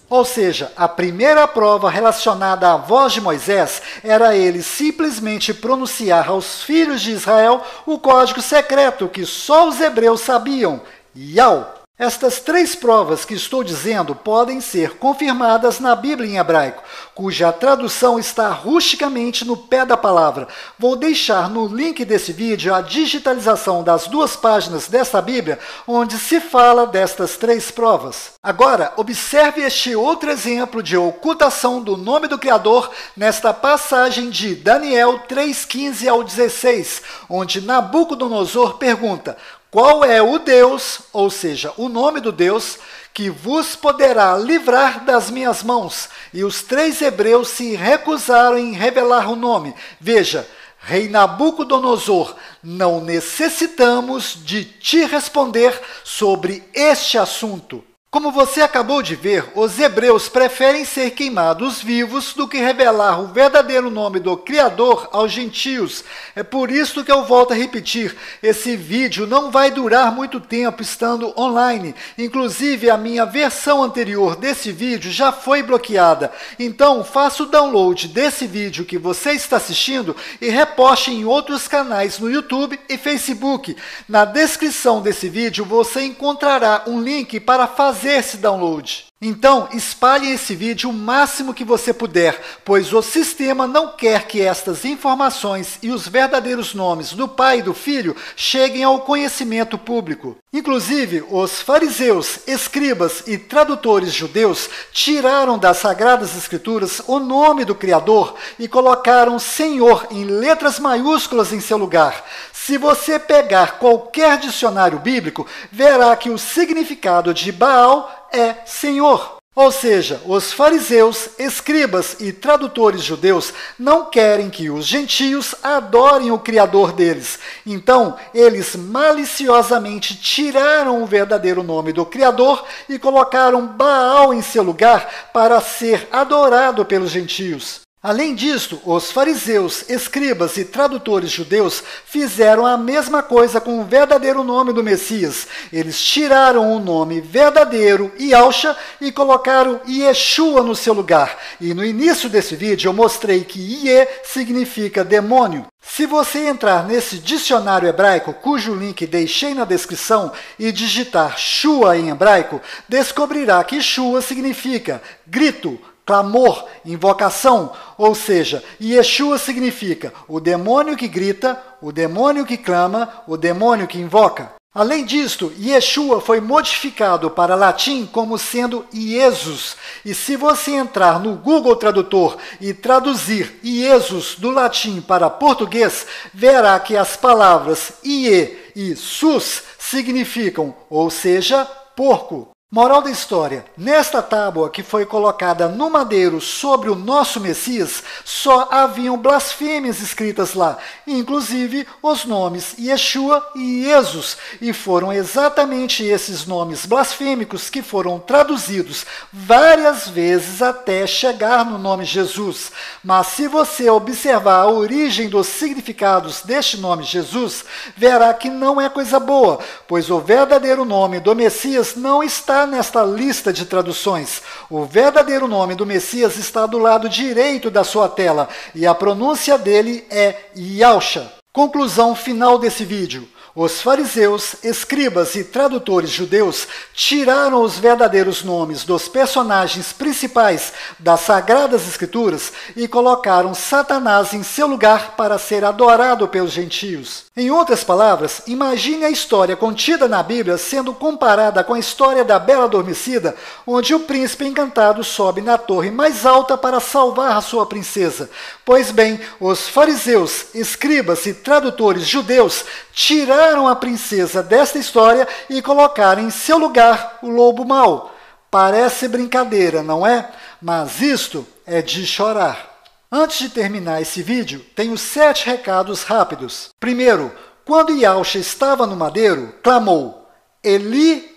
Ou seja, a primeira prova relacionada à voz de Moisés era ele simplesmente pronunciar aos filhos de Israel o código secreto que só os hebreus sabiam, Yau. Estas 3 provas que estou dizendo podem ser confirmadas na Bíblia em hebraico, cuja tradução está rusticamente no pé da palavra. Vou deixar no link desse vídeo a digitalização das 2 páginas desta Bíblia, onde se fala destas 3 provas. Agora, observe este outro exemplo de ocultação do nome do Criador nesta passagem de Daniel 3:15 ao 16, onde Nabucodonosor pergunta: qual é o Deus, ou seja, o nome do Deus, que vos poderá livrar das minhas mãos? E os 3 hebreus se recusaram em revelar o nome. Veja, rei Nabucodonosor, não necessitamos de te responder sobre este assunto. Como você acabou de ver, os hebreus preferem ser queimados vivos do que revelar o verdadeiro nome do Criador aos gentios. É por isso que eu volto a repetir, esse vídeo não vai durar muito tempo estando online. Inclusive, a minha versão anterior desse vídeo já foi bloqueada. Então, faça o download desse vídeo que você está assistindo e reposte em outros canais no YouTube e Facebook. Na descrição desse vídeo, você encontrará um link para fazer esse download. Então, espalhe esse vídeo o máximo que você puder, pois o sistema não quer que estas informações e os verdadeiros nomes do Pai e do Filho cheguem ao conhecimento público. Inclusive, os fariseus, escribas e tradutores judeus tiraram das Sagradas Escrituras o nome do Criador e colocaram Senhor em letras maiúsculas em seu lugar. Se você pegar qualquer dicionário bíblico, verá que o significado de Baal é Senhor. Ou seja, os fariseus, escribas e tradutores judeus não querem que os gentios adorem o Criador deles. Então, eles maliciosamente tiraram o verdadeiro nome do Criador e colocaram Baal em seu lugar para ser adorado pelos gentios. Além disso, os fariseus, escribas e tradutores judeus fizeram a mesma coisa com o verdadeiro nome do Messias. Eles tiraram o nome verdadeiro, Yahshua, e colocaram Yeshua no seu lugar. E no início desse vídeo eu mostrei que Iê significa demônio. Se você entrar nesse dicionário hebraico, cujo link deixei na descrição, e digitar Shua em hebraico, descobrirá que Shua significa grito, clamor, invocação, ou seja, Yeshua significa o demônio que grita, o demônio que clama, o demônio que invoca. Além disto, Yeshua foi modificado para latim como sendo Iesus. E se você entrar no Google Tradutor e traduzir Iesus do latim para português, verá que as palavras Ie e Sus significam, ou seja, porco. Moral da história, nesta tábua que foi colocada no madeiro sobre o nosso Messias, só haviam blasfêmias escritas lá, inclusive os nomes Yeshua e Jesus, e foram exatamente esses nomes blasfêmicos que foram traduzidos várias vezes até chegar no nome Jesus. Mas se você observar a origem dos significados deste nome Jesus, verá que não é coisa boa, pois o verdadeiro nome do Messias não está nesta lista de traduções. O verdadeiro nome do Messias está do lado direito da sua tela e a pronúncia dele é Yahshua. Conclusão final desse vídeo. Os fariseus, escribas e tradutores judeus tiraram os verdadeiros nomes dos personagens principais das Sagradas Escrituras e colocaram Satanás em seu lugar para ser adorado pelos gentios. Em outras palavras, imagine a história contida na Bíblia sendo comparada com a história da Bela Adormecida, onde o príncipe encantado sobe na torre mais alta para salvar a sua princesa. Pois bem, os fariseus, escribas e tradutores judeus tiraram a princesa desta história e colocaram em seu lugar o lobo mau. Parece brincadeira, não é? Mas isto é de chorar. Antes de terminar esse vídeo, tenho 7 recados rápidos. Primeiro, quando Yahshua estava no madeiro, clamou, Eli,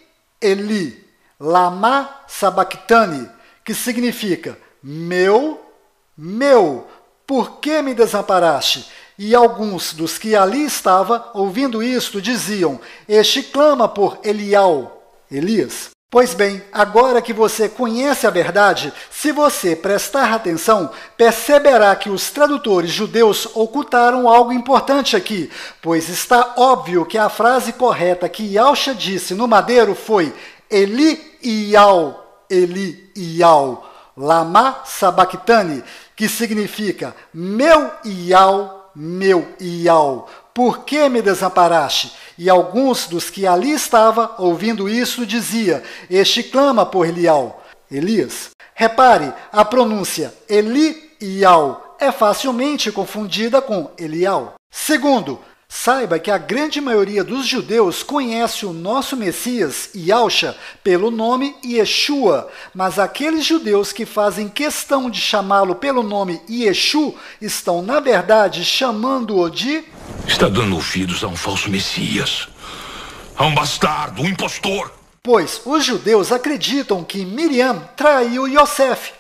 Eli, lama sabachthani, que significa, meu, por que me desamparaste? E alguns dos que ali estavam, ouvindo isto, diziam, este clama por Elias. Pois bem, agora que você conhece a verdade, se você prestar atenção, perceberá que os tradutores judeus ocultaram algo importante aqui, pois está óbvio que a frase correta que Yahshua disse no madeiro foi Eli-Iau, Lama Sabactani, que significa meu Iau, por que me desamparaste? E alguns dos que ali estavam, ouvindo isso, dizia, este clama por Elias. Repare, a pronúncia Eli-Iau é facilmente confundida com Elial. Segundo, saiba que a grande maioria dos judeus conhece o nosso Messias, Yahshua, pelo nome Yeshua, mas aqueles judeus que fazem questão de chamá-lo pelo nome Yeshu estão, na verdade, chamando-o de... Está dando ouvidos a um falso Messias, a um bastardo, um impostor. Pois os judeus acreditam que Miriam traiu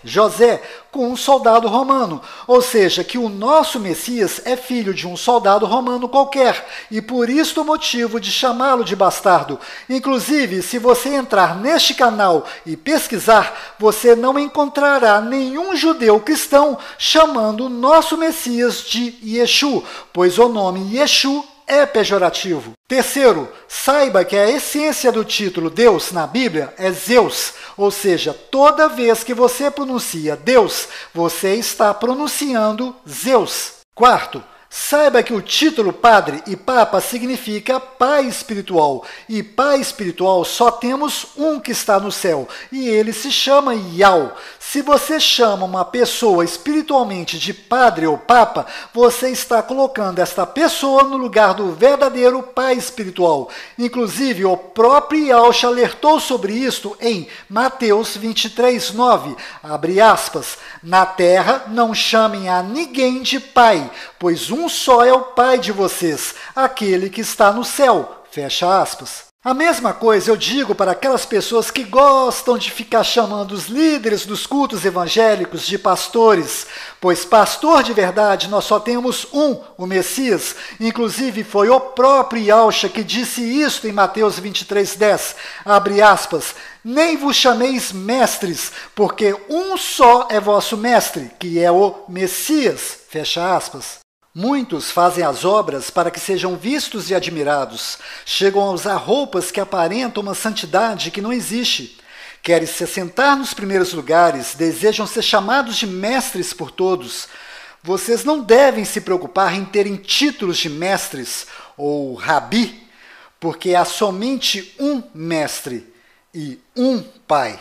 José, com um soldado romano, ou seja, que o nosso Messias é filho de um soldado romano qualquer, e por isso o motivo de chamá-lo de bastardo. Inclusive, se você entrar neste canal e pesquisar, você não encontrará nenhum judeu cristão chamando o nosso Messias de Yeshu, pois o nome Yeshu é pejorativo. Terceiro, saiba que a essência do título Deus na Bíblia é Zeus, ou seja, toda vez que você pronuncia Deus, você está pronunciando Zeus. Quarto, saiba que o título Padre e Papa significa Pai Espiritual, e Pai Espiritual só temos um que está no céu, e ele se chama Yau. Se você chama uma pessoa espiritualmente de Padre ou Papa, você está colocando esta pessoa no lugar do verdadeiro Pai Espiritual. Inclusive, o próprio Yahshua alertou sobre isto em Mateus 23:9, abre aspas, na terra não chamem a ninguém de Pai, pois um só é o Pai de vocês, aquele que está no céu. Fecha aspas. A mesma coisa eu digo para aquelas pessoas que gostam de ficar chamando os líderes dos cultos evangélicos de pastores, pois pastor de verdade nós só temos um, o Messias. Inclusive foi o próprio Yahshua que disse isto em Mateus 23:10, abre aspas, nem vos chameis mestres, porque um só é vosso mestre, que é o Messias, fecha aspas. Muitos fazem as obras para que sejam vistos e admirados. Chegam a usar roupas que aparentam uma santidade que não existe. Querem se assentar nos primeiros lugares, desejam ser chamados de mestres por todos. Vocês não devem se preocupar em terem títulos de mestres ou rabi, porque há somente um mestre e um pai.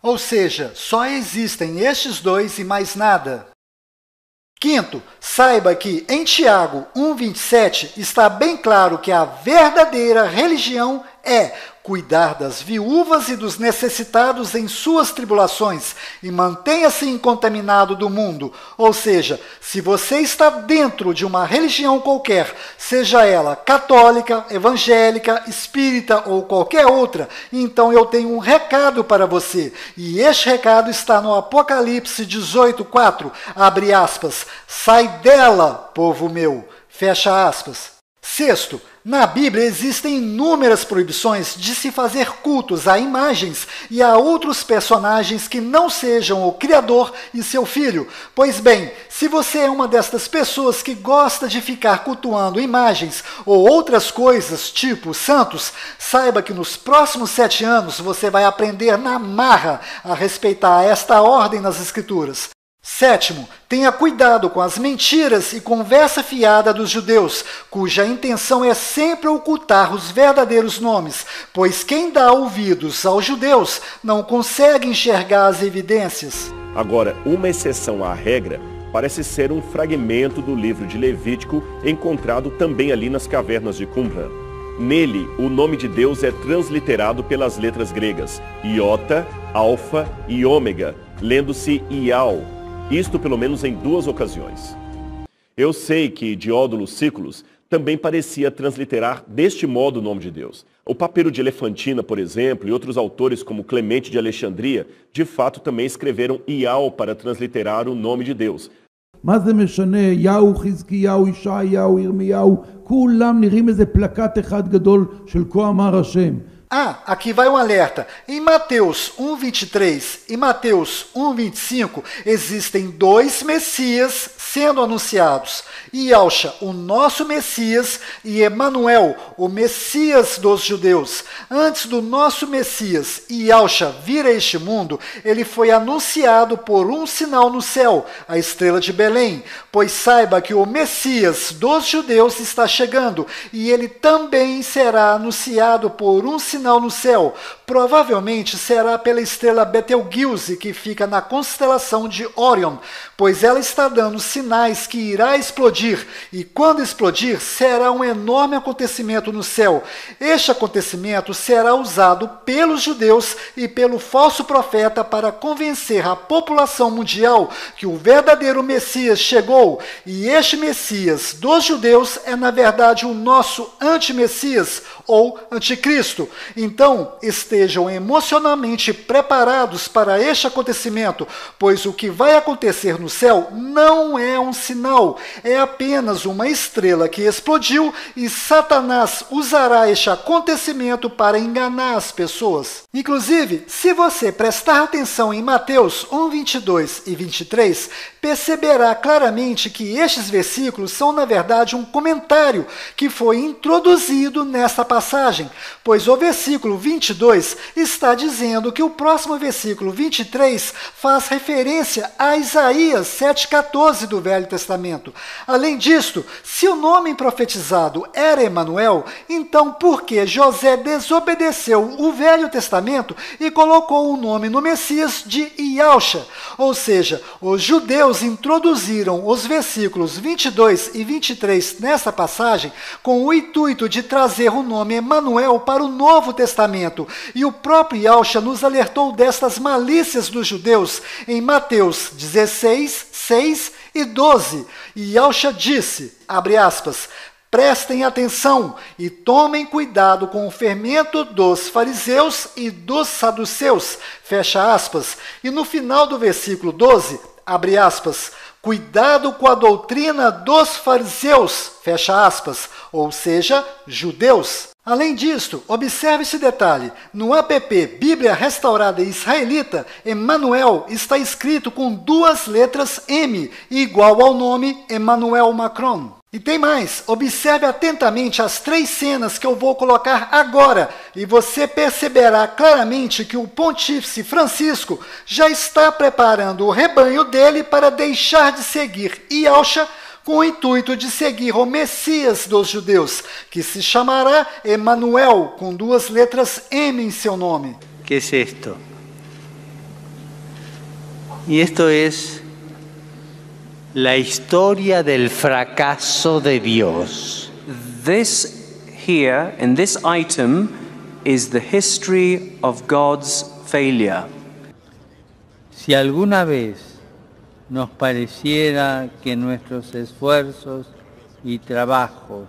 Ou seja, só existem estes dois e mais nada. Quinto, saiba que em Tiago 1:27 está bem claro que a verdadeira religião é cuidar das viúvas e dos necessitados em suas tribulações e mantenha-se incontaminado do mundo. Ou seja, se você está dentro de uma religião qualquer, seja ela católica, evangélica, espírita ou qualquer outra, então eu tenho um recado para você. E este recado está no Apocalipse 18:4, abre aspas, sai dela, povo meu, fecha aspas. Sexto, na Bíblia existem inúmeras proibições de se fazer cultos a imagens e a outros personagens que não sejam o Criador e seu Filho. Pois bem, se você é uma destas pessoas que gosta de ficar cultuando imagens ou outras coisas, tipo santos, saiba que nos próximos 7 anos você vai aprender na marra a respeitar esta ordem nas Escrituras. Sétimo, tenha cuidado com as mentiras e conversa fiada dos judeus, cuja intenção é sempre ocultar os verdadeiros nomes, pois quem dá ouvidos aos judeus não consegue enxergar as evidências. Agora, uma exceção à regra parece ser um fragmento do livro de Levítico encontrado também ali nas cavernas de Qumran. Nele, o nome de Deus é transliterado pelas letras gregas, iota, alfa e ômega, lendo-se Iau. Isto pelo menos em 2 ocasiões. Eu sei que Diódono Sículos também parecia transliterar deste modo o nome de Deus. O Papiro de Elefantina, por exemplo, e outros autores como Clemente de Alexandria, de fato também escreveram Iau para transliterar o nome de Deus. מה זה משנה? יהו, חזקיהו, ישעיהו, ירמיהו, כולם נראים איזה פלקט אחד גדול של כה אמר השם. Aqui vai um alerta. Em Mateus 1:23 e Mateus 1:25 existem dois Messias sendo anunciados. Yahshua, o nosso Messias, e Emanuel, o Messias dos judeus. Antes do nosso Messias, Yahshua, vir a este mundo, ele foi anunciado por um sinal no céu, a estrela de Belém. Pois saiba que o Messias dos judeus está chegando, e ele também será anunciado por um sinal no céu. Provavelmente será pela estrela Betelgeuse, que fica na constelação de Órion, pois ela está dando sinais que irá explodir, e quando explodir, será um enorme acontecimento no céu. Este acontecimento será usado pelos judeus e pelo falso profeta para convencer a população mundial que o verdadeiro Messias chegou, e este Messias dos judeus é, na verdade, o nosso anti-Messias, ou anticristo. Então, estejam emocionalmente preparados para este acontecimento, pois o que vai acontecer no céu não é um sinal, é apenas uma estrela que explodiu, e Satanás usará este acontecimento para enganar as pessoas. Inclusive, se você prestar atenção em Mateus 1:22 e 23, perceberá claramente que estes versículos são, na verdade, um comentário que foi introduzido nesta passagem, pois o versículo 22 está dizendo que o próximo versículo 23 faz referência a Isaías 7:14 do Velho Testamento. Além disto, se o nome profetizado era Emanuel, então por que José desobedeceu o Velho Testamento e colocou o nome no Messias de Yahshua? Ou seja, os judeus introduziram os versículos 22 e 23 nessa passagem com o intuito de trazer o nome Emanuel para o Novo Testamento, e o próprio Yahshua nos alertou destas malícias dos judeus em Mateus 16, 6 e 12. E Yahshua disse, abre aspas, prestem atenção e tomem cuidado com o fermento dos fariseus e dos saduceus, fecha aspas. E no final do versículo 12, abre aspas, cuidado com a doutrina dos fariseus, fecha aspas, ou seja, judeus. Além disto, observe esse detalhe. No app Bíblia Restaurada Israelita, Emanuel está escrito com duas letras M, igual ao nome Emmanuel Macron. E tem mais, observe atentamente as três cenas que eu vou colocar agora, e você perceberá claramente que o pontífice Francisco já está preparando o rebanho dele para deixar de seguir Yahshua com o intuito de seguir o Messias dos judeus, que se chamará Emanuel, com duas letras M em seu nome. ¿Qué es esto? Y esto es la historia del fracaso de Dios. This here, in this item, is the history of God's failure. Si alguna vez nos pareciera que nuestros esfuerzos y trabajos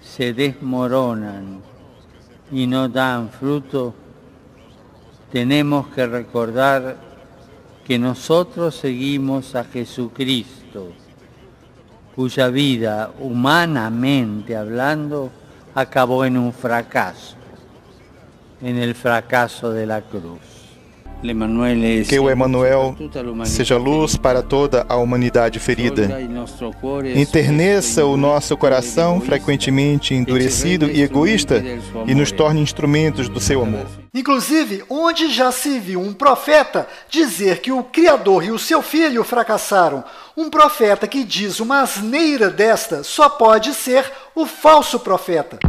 se desmoronan y no dan fruto, tenemos que recordar que nosotros seguimos a Jesucristo, cuya vida, humanamente hablando, acabó en un fracaso, en el fracaso de la cruz. Que o Emanuel seja luz para toda a humanidade ferida. Enterneça o nosso coração, frequentemente endurecido e egoísta, e nos torne instrumentos do seu amor. Inclusive, onde já se viu um profeta dizer que o Criador e o seu Filho fracassaram? Um profeta que diz uma asneira desta só pode ser o falso profeta.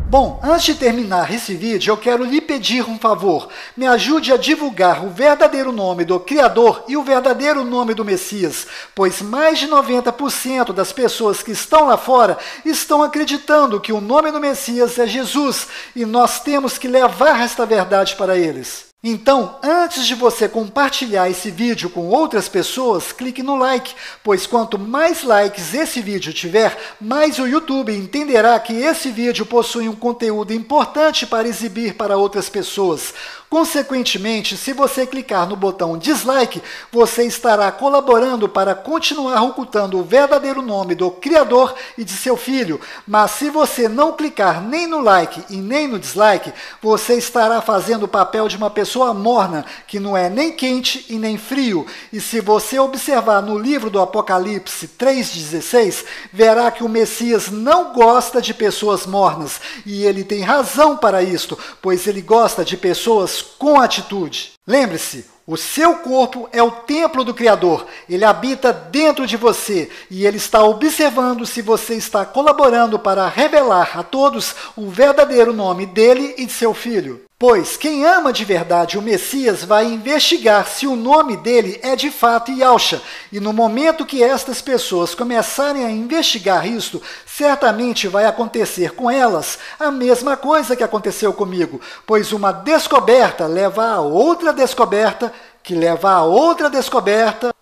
Bom, antes de terminar esse vídeo, eu quero lhe pedir um favor. Me ajude a divulgar o verdadeiro nome do Criador e o verdadeiro nome do Messias, pois mais de 90% das pessoas que estão lá fora estão acreditando que o nome do Messias é Jesus, e nós temos que levar esta verdade para eles. Então, antes de você compartilhar esse vídeo com outras pessoas, clique no like, pois quanto mais likes esse vídeo tiver, mais o YouTube entenderá que esse vídeo possui um conteúdo importante para exibir para outras pessoas. Consequentemente, se você clicar no botão dislike, você estará colaborando para continuar ocultando o verdadeiro nome do Criador e de seu Filho. Mas se você não clicar nem no like e nem no dislike, você estará fazendo o papel de uma pessoa morna, que não é nem quente e nem frio. E se você observar no livro do Apocalipse 3,16, verá que o Messias não gosta de pessoas mornas. E ele tem razão para isto, pois ele gosta de pessoas com atitude. Lembre-se, o seu corpo é o templo do Criador. Ele habita dentro de você e ele está observando se você está colaborando para revelar a todos o verdadeiro nome dele e de seu Filho. Pois quem ama de verdade o Messias vai investigar se o nome dele é de fato Yahshua. E no momento que estas pessoas começarem a investigar isto, certamente vai acontecer com elas a mesma coisa que aconteceu comigo. Pois uma descoberta leva a outra descoberta, que leva a outra descoberta,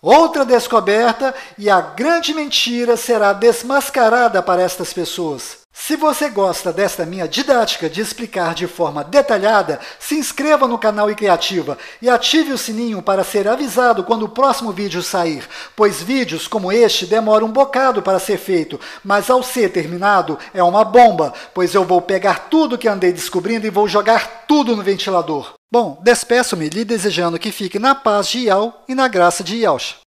e a grande mentira será desmascarada para estas pessoas. Se você gosta desta minha didática de explicar de forma detalhada, se inscreva no canal iCriativa e ative o sininho para ser avisado quando o próximo vídeo sair, pois vídeos como este demoram um bocado para ser feito, mas ao ser terminado é uma bomba, pois eu vou pegar tudo que andei descobrindo e vou jogar tudo no ventilador. Bom, despeço-me lhe desejando que fique na paz de Yahweh e na graça de Yahshua.